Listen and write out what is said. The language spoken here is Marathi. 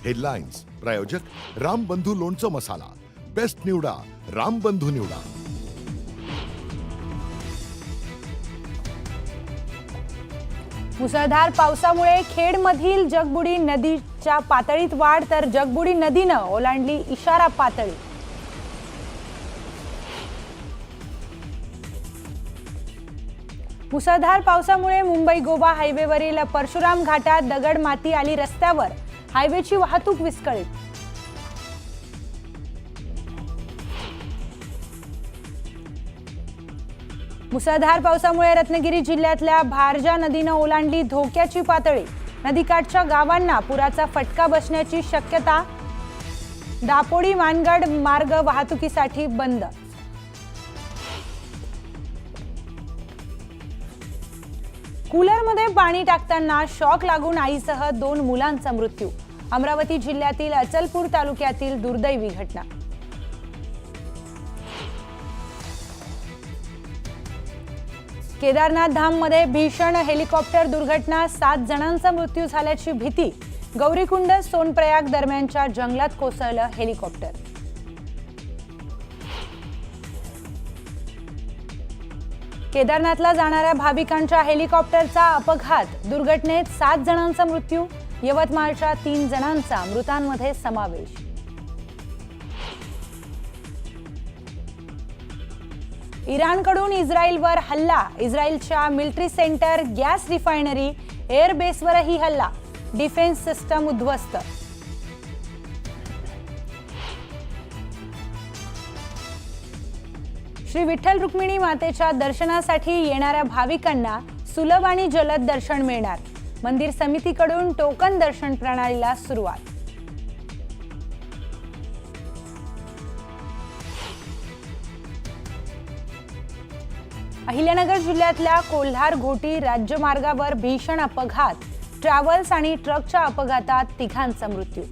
हेडलाईन्स प्रायोजक रामबंधू लोणचं मसाला, बेस्ट निवडा रामबंधू निवडा। मुसळधार पावसामुळे खेडमधील जगबुडी नदीच्या पातळीत वाढ, तर जगबुडी नदीनं ओलांडली इशारा पातळी। मुसळधार पावसामुळे मुंबई गोवा हायवेवरील परशुराम घाटात दगड माती आली रस्त्यावर, हायवेची वाहतूक विस्कळीत। मुसळधार पावसामुळे रत्नागिरी जिल्ह्यातल्या भारजा नदीनं ओलांडली धोक्याची पातळी, नदीकाठच्या गावांना पुराचा फटका बसण्याची शक्यता। दापोडी मानगड मार्ग वाहतुकीसाठी बंद। कूलरमध्ये पाणी टाकताना शॉक लागून आईसह 2 मुलांचा मृत्यू। अमरावती जिल्ह्यातील अचलपूर तालुक्यातील दुर्दैवी घटना। केदारनाथ धाममध्ये भीषण हेलिकॉप्टर दुर्घटना, 7 जणांचा मृत्यू झाल्याची भीती। गौरीकुंड सोनप्रयाग दरम्यानच्या जंगलात कोसळलं हेलिकॉप्टर। केदारनाथला जाणाऱ्या भाविकांच्या हेलिकॉप्टरचा अपघात, दुर्घटनेत 7 जणांचा मृत्यू। यवतमाळच्या 3 जणांचा मृतांमध्ये समावेश। इराणकडून इस्रायलवर हल्ला, इस्रायलच्या मिलिटरी सेंटर, गॅस रिफायनरी, एअरबेसवरही हल्ला, डिफेन्स सिस्टम उद्ध्वस्त। श्री विठ्ठल रुक्मिणी मातेच्या दर्शनासाठी येणाऱ्या भाविकांना सुलभ आणि जलद दर्शन मिळणार, मंदिर समितीकडून टोकन दर्शन प्रणालीला सुरुवात। अहिल्यानगर जिल्ह्यातल्या कोल्हार घोटी राज्यमार्गावर भीषण अपघात, ट्रॅव्हल्स आणि ट्रकच्या अपघातात 3 मृत्यू।